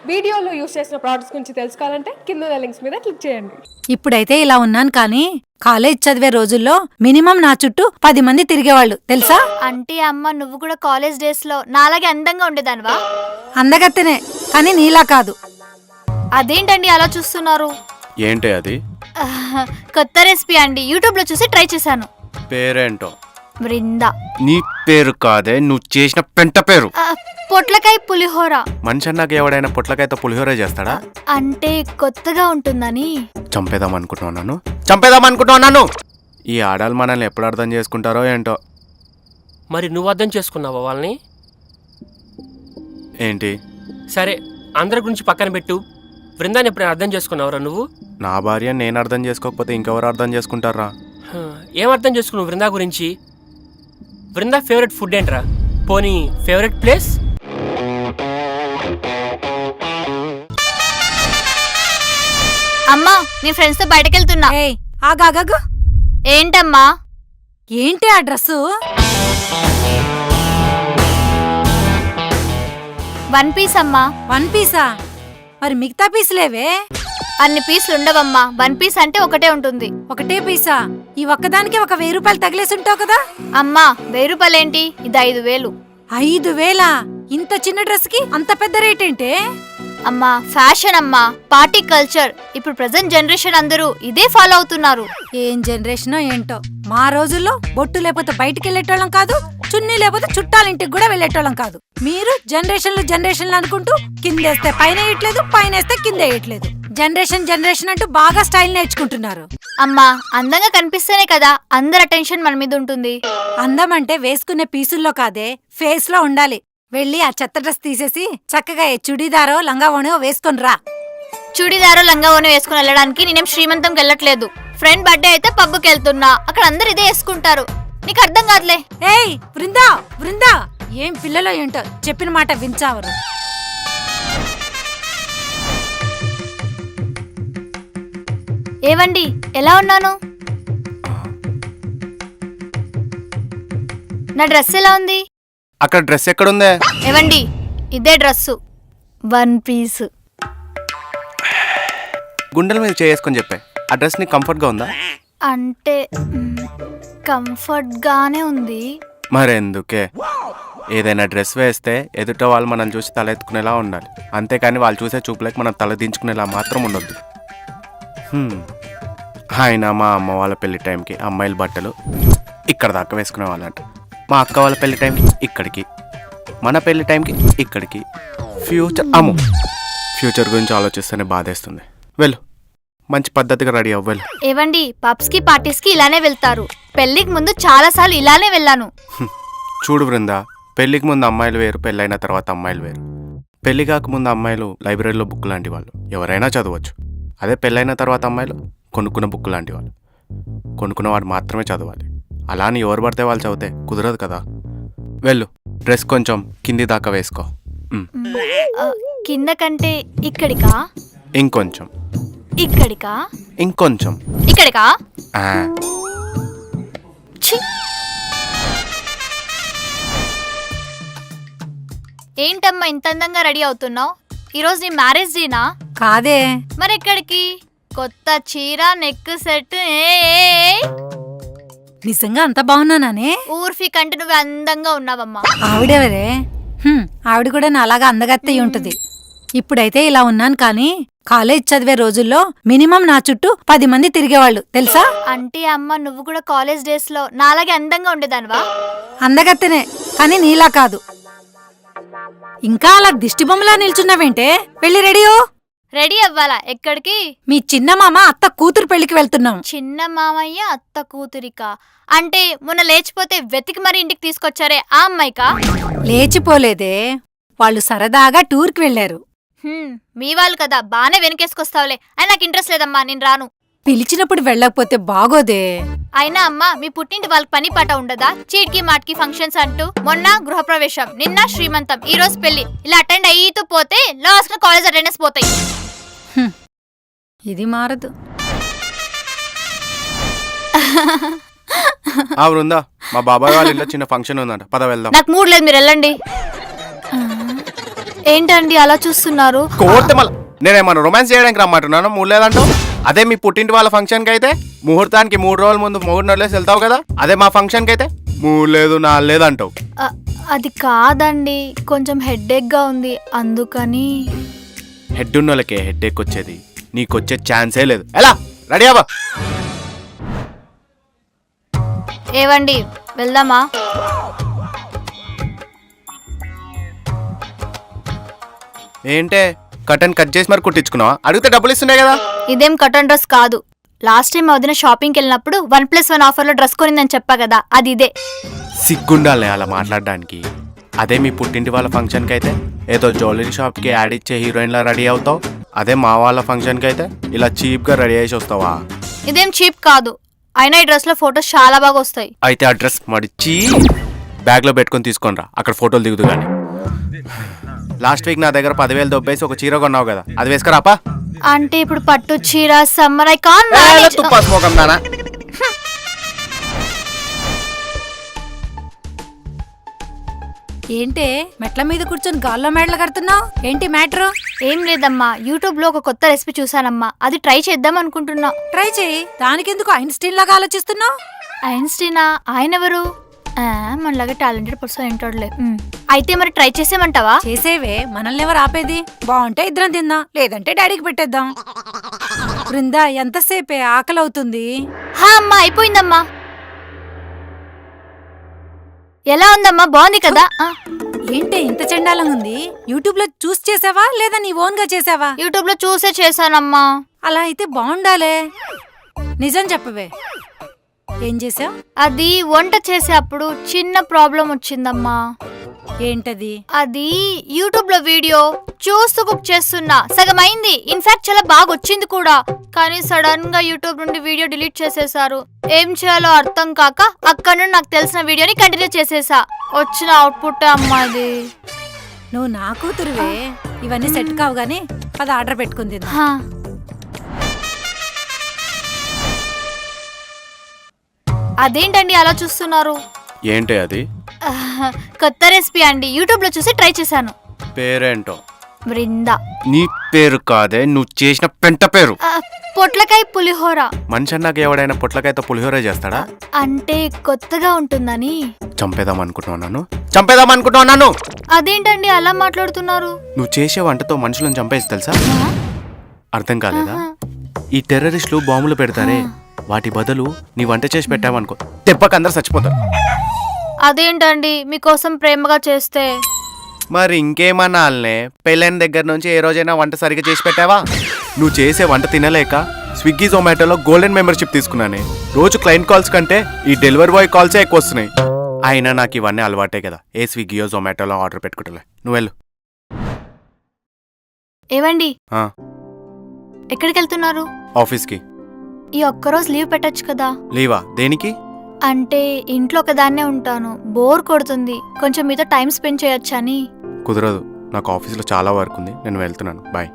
వీడియోలో యూస్ చేసిన ప్రోడక్ట్స్ గురించి తెలుసుకోవాలంటే కింద లింక్స్ మీద క్లిక్ చేయండి. ఇప్పుడైతే ఇలా ఉన్నాను కానీ కాలేజ్ చదివే రోజుల్లో మినిమం నా చుట్టూ 10 మంది తిరిగేవాళ్ళు తెలుసా. అంటే అమ్మ నువ్వు కూడా కాలేజ్ డేస్ లో నాలాగే అందంగా ఉండేదానివా? అందగత్తెనే, కానీ నీలా కాదు. అదేంటండి అలా చూస్తున్నారు? ఏంటి అది? కొత్త రెసిపీ అండి, యూట్యూబ్ లో చూసి ట్రై చేశాను. పేరేంటో? బృందా. నీ పేరు కాదే, నువ్వు చేసిన పెంట పేరు. పొట్లకాయ పులిహోర. మనిషి నాకు ఎవడైనా పొట్లకాయతో పులిహోర చేస్తాడా? అంటే కొత్తగా ఉంటుందని. చంపేద్దాం అనుకుంటున్నాను. ఈ ఆడాలు మనల్ని ఎప్పుడు అర్థం చేసుకుంటారో ఏంటో. మరి నువ్వు అర్థం చేసుకున్నావా వాళ్ళని? ఏంటి? సరే, అందరి గురించి పక్కన పెట్టు. బృందాన్ని ఎప్పుడైనా అర్థం చేసుకున్నావురా నువ్వు? నా భార్య నేను అర్థం చేసుకోకపోతే ఇంకెవరు అర్థం చేసుకుంటారా? ఏం అర్థం చేసుకున్నావు బృందా గురించి? బృందా ఫేవరెట్ ఫుడ్ ఏంట్రా? పోనీ ఫేవరెట్ ప్లేస్? అమ్మా నీ ఫ్రెండ్స్ తో బయటకు వెళ్తున్నా. ఏయ్ ఆగాగు. ఏంటమ్మా? ఏంటి ఆ డ్రెస్సు? వన్ పీస్ అమ్మా. 1 పీసా? మరి మిగతా పీసులేవే? అన్ని పీసులు ఉండవమ్మా, వన్ పీస్ అంటే ఒకటే ఉంటుంది. ఒకటే పీసా? ఈ ఒక్కదానికి ఒక 1000 రూపాయలు తగిలేసి ఉంటావు కదా. అమ్మా 1000 రూపాయలేంటి, ఇది 5000. 5000? ఇంత చిన్న డ్రెస్ కి అంత పెద్ద రేట్ ఏంటే? అమ్మా ఫ్యాషన్ అమ్మా, పార్టీ కల్చర్. ఇప్పుడు ప్రెసెంట్ జనరేషన్ అందరూ ఇదే ఫాలో అవుతున్నారు. ఏం జనరేషనో ఏంటో. మా రోజుల్లో బొట్టు లేకపోతే బయటికి వెళ్ళేటోళ్ళం కాదు, చున్నీ లేకపోతే చుట్టాలింటికి కూడా వెళ్ళేటోళ్ళం కాదు. మీరు జనరేషన్లు అనుకుంటూ కిందేస్తే పైన వేయట్లేదు, పైన వేస్తే కింద వేయట్లేదు. జనరేషన్ అంటూ బాగా స్టైల్ నేర్చుకుంటున్నారు. అమ్మా అందంగా కనిపిస్తేనే కదా అందరి అటెన్షన్ మన మీద ఉంటుంది. అందం అంటే వేసుకునే పీసుల్లో కాదే, ఫేస్ లో ఉండాలి. వెళ్ళి ఆ చెత్త డ్రెస్ తీసేసి చక్కగా చుడీదారో లంగావోణో వేసుకొని రా. చుడీదారో లంగావోని వేసుకుని వెళ్ళడానికి నేనేం శ్రీమంతంకి వెళ్ళట్లేదు. ఫ్రెండ్ బర్త్డే అయితే పబ్కి వెళ్తున్నా, అక్కడ అందరు ఇదే వేసుకుంటారు. నీకు అర్థం కాదులే. ఏయ్ బృందా, ఏం పిల్లలో ఏంటో, చెప్పిన మాట వించావరు. ఏవండి ఎలా ఉన్నాను? నా డ్రెస్ ఎలా ఉంది? అక్కడ డ్రెస్ ఎక్కడుందే? ఏవండి ఇదే డ్రెస్సు, 1 పీస్. గుండెల మీద చేసుకొని చెప్పే. ఆ డ్రెస్ నీకు కంఫర్ట్ గా ఉందా? అంటే కంఫర్ట్ గానే ఉంది. మరెందుకే? ఏదైనా డ్రెస్ వేస్తే ఎదుట వాళ్ళు మనం చూసి తల ఎత్తుకునేలా ఉండాలి, అంతేకాని వాళ్ళు చూసే చూపులకు మనం తల దించుకునేలా మాత్రం ఉండొద్దు. ఆయన మా అమ్మ వాళ్ళ పెళ్లి టైంకి అమ్మాయిల బట్టలు ఇక్కడ దాకా వేసుకునే వాళ్ళంట, మా అక్క వాళ్ళ పెళ్లి టైంకి ఇక్కడికి, మన పెళ్లి టైంకి ఇక్కడికి. ఫ్యూచర్ గురించి ఆలోచిస్తేనే బాధేస్తుంది. వెళ్ళు, మంచి పద్ధతిగా రెడీ అవ్వాలి. ఏవండి పబ్స్ కి పార్టీస్ కి ఇలానే వెళ్తారు. పెళ్లికి ముందు చాలా సార్లు ఇలానే వెళ్ళాను. చూడు బృందా, పెళ్లికి ముందు అమ్మాయిలు వేరు, పెళ్ళైన తర్వాత అమ్మాయిలు వేరు. పెళ్లి కాకముందు అమ్మాయిలు లైబ్రరీలో బుక్ లాంటి వాళ్ళు, ఎవరైనా చదవచ్చు. అదే పెళ్ళైన తర్వాత అమ్మాయిలు కొనుక్కున్న బుక్ లాంటి వాళ్ళు, కొనుక్కున్నవాడు మాత్రమే చదవాలి. అలా అని ఎవరు పడితే వాళ్ళు చదివితే కుదరదు కదా. వెళ్ళు, డ్రెస్ కొంచెం కింది దాకా వేసుకో. కింద కంటే ఇక్కడికా? ఇంకొంచెం. ఇక్కడికా? ఇంకొంచెం. ఇక్కడికా? ఏంటమ్మా ఇంత అందంగా రెడీ అవుతున్నావు? ఈరోజు నీ మ్యారేజ్ డేనా? కాదే. మరి ఎక్కడికి? కొత్త చీర, నెక్ సెట్. నిజంగా అంత బాగున్నానే? ఊర్ఫీ కంటే నువ్వు అందంగా ఉన్నావమ్మా. ఆవిడెవరే? ఆవిడ కూడా నాలాగా అందగత్తెయి ఉంటది. ఇప్పుడైతే ఇలా ఉన్నాను కానీ కాలేజ్ చదివే రోజుల్లో మినిమం నా చుట్టూ 10 మంది తిరిగేవాళ్ళు తెలుసా. అంటే అమ్మ నువ్వు కూడా కాలేజ్ డేస్ లో నాలాగే అందంగా ఉండేదానివా? అందగత్తెనే, కానీ నీలా కాదు. ఇంకా అలా దిష్టిబొమ్మలా నిల్చున్నావేంటే? వెళ్ళి రెడీ అవ్వాలా? ఎక్కడికి? మీ చిన్న మామ అత్త కూతురు పెళ్లికి వెళ్తున్నాం. చిన్న మామయ్య అత్త కూతురికా? అంటే మొన్న లేచిపోతే వెతికి మరి ఇంటికి తీసుకొచ్చారే ఆ అమ్మాయికా? లేచిపోలేదే, వాళ్ళు సరదాగా టూర్కి వెళ్లారు. మీ వాళ్ళు కదా, బానే వెనకేసుకొస్తావులే. అయినా నాకు ఇంట్రెస్ట్ లేదమ్మా, నేను రాను. పిలిచినప్పుడు వెళ్ళకపోతే బాగోదే. అయినా అమ్మా మీ పుట్టింటి వాళ్ళకి పని పాట ఉండదా? చీట్కి మాట్కి ఫంక్షన్స్ అంటూ. మొన్న గృహప్రవేశం, నిన్న శ్రీమంతం, ఈ రోజు పెళ్లి. ఇలా అటెండ్ అయ్యితూ పోతే లాస్ట్ లో కాలేజ్ అటెండెన్స్ పోతాయి. ఇది మారదు. బృందా, మా బాబాయ్ వాళ్ళ ఇంట్లో చిన్న ఫంక్షన్ ఉందంట, పద వెళ్దాం. నాకు మూడ్ లేదు, మీరు వెళ్ళండి. ఏంటండి అలా చూస్తున్నారు? కోర్తే మళ్ళీ నేనేమన్నా రొమాన్స్ చేయడానికి రమ్మంటున్నాను మూడు లేదంటావు. అదే మీ పుట్టింటి వాళ్ళ ఫంక్షన్కి అయితే ముహూర్తానికి 3 రోజుల ముందు మొగుడు నొల్లేసి వెళ్తావు కదా. అదే మా ఫంక్షన్కి అయితే 3 లేదు 4 లేదు అంటావు. అది కాదండి, కొంచెం హెడ్ఏక్ గా ఉంది అందుకని. హెడ్ ఉన్న వాళ్ళకే హెడ్ ఎక్ వచ్చేది, నీకు వచ్చే ఛాన్సే లేదు. ఎలా రెడీ అవ్వ. ఏవండి వెళ్దామా? ఏంటే కటన్ కట్ చేసి మరి కుట్టించుకున్నావా? అడిగితే డబ్బులు ఇస్తున్నాయి కదా. ఇదేం కటన్ డ్రెస్ కాదు. లాస్ట్ టైం వదిన షాపింగ్కి వెళ్ళినప్పుడు 1+1 ఆఫర్లో డ్రెస్ కొనిందని చెప్పా కదా, అది ఇదే. సిగ్గుండాలి అలా మాట్లాడడానికి. అదే మీ పుట్టింటి వాళ్ళ ఫంక్షన్కి అయితే ఏదో జ్యువెలరీ షాప్కి యాడ్ ఇచ్చే హీరోయిన్లా రెడీ అవుతావు. అదే మా వాళ్ళ ఫంక్షన్కి అయితే ఇలా చీప్గా రెడీ చేసి వస్తావా? ఇదేం చీప్ కాదు, అయినా ఈ డ్రెస్ లో ఫొటోస్ చాలా బాగా వస్తాయి. అయితే ఆ డ్రెస్ మడిచి బ్యాగ్లో పెట్టుకొని తీసుకొని రా, అక్కడ ఫోటోలు దిగుదు కానీ. లాస్ట్ వీక్ నా దగ్గర 10,000 దొబ్బేసి ఒక చీర కొన్నావు కదా, అది వేసుకురాపా. అంటే ఇప్పుడు పట్టు చీర సమ్మర్ ఐ కాన్ తుప్పాస్మోకం నానా. ఏంటే మెట్ల మీద కూర్చొని గాల్లో మేడలు కడుతున్నావు? ఏంటి మ్యాటర్? ఏం లేదమ్మా, యూట్యూబ్ లో ఒక కొత్త రెసిపీ చూసానమ్మా, అది ట్రై చేద్దాం అనుకుంటున్నా. ట్రై చేయి, దానికెందుకు ఐన్స్టీన్ లాగా ఆలోచిస్తున్నావు? ఐన్స్టీనా? ఆయన ఎవరు? మనలాగా టాలెంటెడ్ పర్సన్ ఏంటోడ్లే. అయితే మరి ట్రై చేసేమంటావా? చేసేవే, మనల్ని ఎవరు ఆపేది? బాగుంటే ఇద్దరం తిందాం, లేదంటే డాడీకి పెట్టేద్దాం. బృందా, ఎంతసేపే ఆకలి అవుతుంది? హా అమ్మా, అయిపోయిందమ్మా. ఎలా ఉందమ్మా? బాగుంది కదా? ఏంటే ఇంత చండాలంగా ఉంది? యూట్యూబ్ లో చూసి చేసావా లేదా నీ ఓన్ గా చేసావా? యూట్యూబ్ లో చూసే చేశానమ్మా. అలా అయితే బాగుండాలే, నిజం చెప్పవే, ఏం చేసావు? అది వంట చేసేటప్పుడు చిన్న ప్రాబ్లం వచ్చిందమ్మా. ఏంటది? అది యూట్యూబ్ లో వీడియో చూస్తూ కుక్ చేస్తున్నా, సగం అయింది. ఇన్ఫాక్ట్ చాలా బాగా వచ్చింది కూడా, కానీ సడన్ గా యూట్యూబ్ నుండి వీడియో డిలీట్ చేసేసారు. ఏం చేయాలో అర్థం కాక అక్కడ నుండి నాకు తెలిసిన వీడియోని కంటిన్యూ చేసేసా. వచ్చిన అవుట్పుట్ అమ్మా అది. నువ్వు నా కూతురువే, ఇవన్నీ సెట్ కావు గానీ పద ఆర్డర్ పెట్టుకుంది. హా. అదేంటండి అలా చూస్తున్నారు? ఏంటి అది? కొత్త రెసిపీ అండి, యూట్యూబ్ లో చూసి ట్రై చేశాను. పేరేంటో? బృందా. నీ పేరు కాదే, నువ్వు చేసిన పెంట పేరు. పొట్లకాయ పులిహోర. మనిషి అన్నాక ఎవడైనా పొట్లకాయతో పులిహోర చేస్తాడా? అంటే కొత్తగా ఉంటుందని. చంపేదాం అనుకుంటున్నాను. అదేంటండి అలా మాట్లాడుతున్నారు? నువ్వు చేసే వంటతో మనుషులను చంపేసి తెలుసా? అర్థం కాలేదా? ఈ టెర్రరిస్టులు బాంబులు పెడతారే, వాటి బదులు నీ వంట చేసి పెట్టావనుకో, దెబ్బకి అందరు చచ్చిపోతారు. అదేంటండి మీకోసం ప్రేమగా చేస్తే? మరి ఇంకేమన్నాలనే, పెళ్ళైన దగ్గర నుంచి ఏ రోజైనా వంట సరిగ్గా చేసి పెట్టావా? నువ్వు చేసే వంట తినలేక స్విగ్గీ జొమాటోలో గోల్డెన్ మెంబర్షిప్ తీసుకున్నానే. రోజు క్లయింట్ కాల్స్ కంటే ఈ డెలివరీ బాయ్ కాల్సే ఎక్కువ వస్తున్నాయి. అయినా నాకు ఇవన్నీ అలవాటే కదా, ఏ స్విగ్గీయో జొమాటోలో ఆర్డర్ పెట్టుకుంటలే. నువ్వు వెళ్ళు. ఏవండి, ఎక్కడికి వెళ్తున్నారు? ఆఫీస్కి. ఈ ఒక్కరోజు లీవ్ పెట్టచ్చు కదా? లీవా? దేనికి? అంటే ఇంట్లో ఒకదాన్నే ఉంటాను, బోర్ కొడుతుంది, కొంచెం మీతో టైం స్పెండ్ చేయొచ్చని. కుదరదు, నాకు ఆఫీస్లో చాలా వర్క్ ఉంది, నేను వెళ్తున్నాను. బాయ్.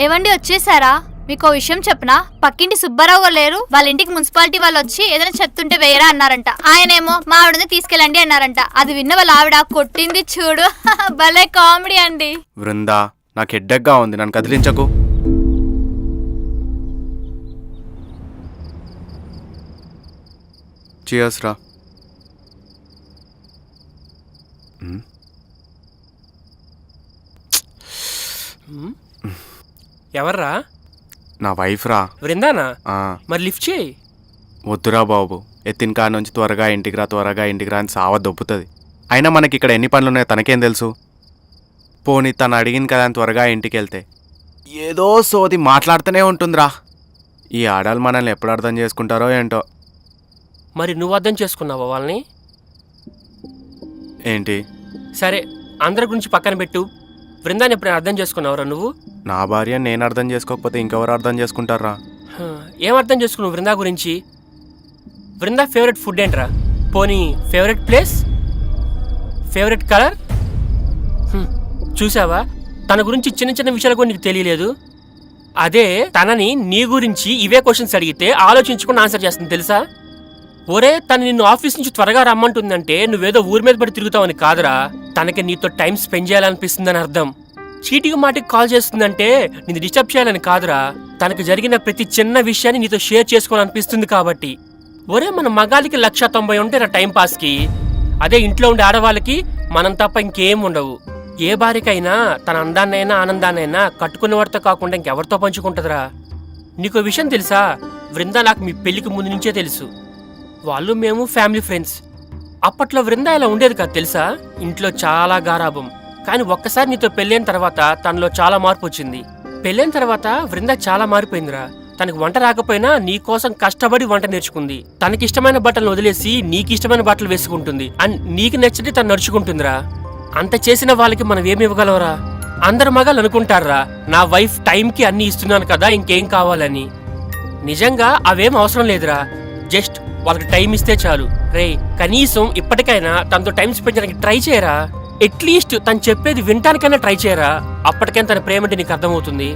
ఏవండి వచ్చేసారా? మీకు విషయం చెప్పనా? పక్కింటి సుబ్బారావు గారు లేరు, వాళ్ళ ఇంటికి మున్సిపాలిటీ వాళ్ళు వచ్చి ఏదైనా చెప్తుంటే వేయరా అన్నారంట. ఆయనేమో మా ఆవిడని తీసుకెళ్ళండి అన్నారంట. అది విన్న వాళ్ళ ఆవిడ కొట్టింది చూడు. భలే కామెడీ అండి. బృందా, నాకు హెడ్డెక్గా ఉంది, నన్ను కదిలించకు. చియర్స్ రా. ఎవర్రా? నా వైఫ్ రా. బృందానా? ఆ, మరి లిఫ్ట్ చేయి. వద్దురా బాబు, ఎత్తిన కా నుంచి త్వరగా ఇంటికి రా అని సావ దొబ్బుతుంది. అయినా మనకి ఇక్కడ ఎన్ని పనులు ఉన్నాయో తనకేం తెలుసు? పోనీ తను అడిగింది కదా అని త్వరగా ఇంటికి వెళ్తే ఏదో సోది మాట్లాడుతూనే ఉంటుందిరా. ఈ ఆడాలు మనల్ని ఎప్పుడు అర్థం చేసుకుంటారో ఏంటో. మరి నువ్వు అర్థం చేసుకున్నావా వాళ్ళని? ఏంటి? సరే, అందరి గురించి పక్కన పెట్టు, బృందాన్ని ఎప్పుడైనా అర్థం చేసుకున్నావురా నువ్వు? నా భార్య నేను అర్థం చేసుకోకపోతే ఇంకెవరు అర్థం చేసుకుంటారా? ఏం అర్థం చేసుకున్నావు బృందా గురించి? బృందా ఫేవరెట్ ఫుడ్ ఏంట్రా? పోనీ ఫేవరెట్ ప్లేస్, ఫేవరెట్ కలర్? చూసావా, తన గురించి చిన్న చిన్న విషయాలు కూడా నీకు తెలియలేదు. అదే తనని నీ గురించి ఇవే క్వశ్చన్స్ అడిగితే ఆలోచించుకుని ఆన్సర్ చేస్తుంది తెలుసా? ఒరే తను నిన్ను ఆఫీస్ నుంచి త్వరగా రమ్మంటుందంటే నువ్వేదో ఊరి మీద పడి తిరుగుతావని కాదురా, తనకి నీతో టైం స్పెండ్ చేయాలనిపిస్తుందని అర్థం. చీటికి మాటికి కాల్ చేస్తుందంటే నిన్ను డిస్టర్బ్ చేయాలని కాదురా, తనకు జరిగిన ప్రతి చిన్న విషయాన్ని నీతో షేర్ చేసుకోవాలనిపిస్తుంది కాబట్టి. ఒరే మన మగాలికి 190 ఉంటాయి రా టైం పాస్కి, అదే ఇంట్లో ఉండే ఆడవాళ్ళకి మనం తప్ప ఇంకేం ఉండవు. ఏ భార్యకైనా తన అందాన్నైనా ఆనందాన్నైనా కట్టుకున్నవాడితో కాకుండా ఇంకెవరితో పంచుకుంటుందిరా. నీకో విషయం తెలుసా, వృంద నాకు మీ పెళ్లికి ముందు నుంచే తెలుసు. వాళ్ళు మేము ఫ్యామిలీ ఫ్రెండ్స్. అప్పట్లో వృంద ఇలా ఉండేది కాదు తెలుసా, ఇంట్లో చాలా గారాబం. కానీ ఒక్కసారి నీతో పెళ్ళైన తర్వాత తనలో చాలా మార్పు వచ్చింది. పెళ్ళైన తర్వాత వృంద చాలా మారిపోయిందిరా. తనకు వంట రాకపోయినా నీ కోసం కష్టపడి వంట నేర్చుకుంది. తనకిష్టమైన బట్టలు వదిలేసి నీకు ఇష్టమైన బట్టలు వేసుకుంటుంది. అండ్ నీకు నచ్చితే తను నడుచుకుంటుందిరా. అంత చేసిన వాళ్ళకి మనం ఏమి ఇవ్వగలవరా? అందరు మగాళ్ళు అనుకుంటారా నా వైఫ్ టైంకి అన్ని ఇస్తున్నాను కదా ఇంకేం కావాలని. నిజంగా అవేం అవసరం లేదురా, జస్ట్ వాళ్ళకి టైం ఇస్తే చాలు. రే కనీసం ఇప్పటికైనా తనతో టైం స్పెండ్ చేయడానికి ట్రై చేయరా. అట్లీస్ట్ తను చెప్పేది వినటానికైనా ట్రై చేయరా. అప్పటికైనా తన ప్రేమ అంటే నీకు అర్థమవుతుంది.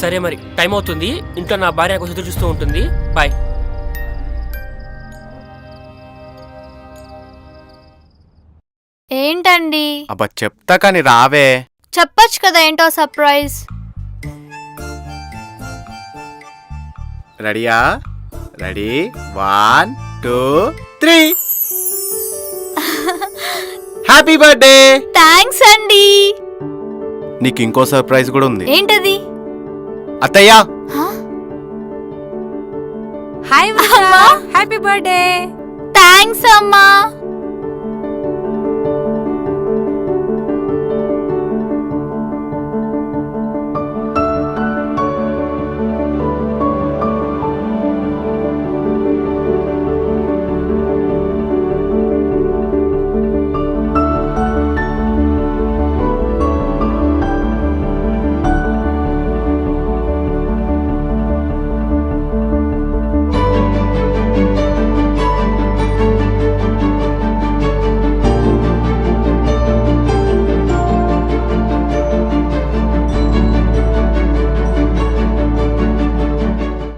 సరే మరి టైం అవుతుంది, ఇంట్లో నా భార్య కోసం ఎదురు చూస్తూ ఉంటుంది. బాయ్. ఏంటండి? అబ్బా చెప్తా కానీ రావే. చెప్పొచ్చు కదా ఏంటో సర్ప్రైజ్. రెడీయా? రెడీ 1 2 3. Happy birthday. థ్యాంక్స్ అండి. నీకు ఇంకో సర్ప్రైజ్ కూడా ఉంది. ఏంటది? అత్తయ్య. Hi happy birthday. థ్యాంక్స్ అమ్మా.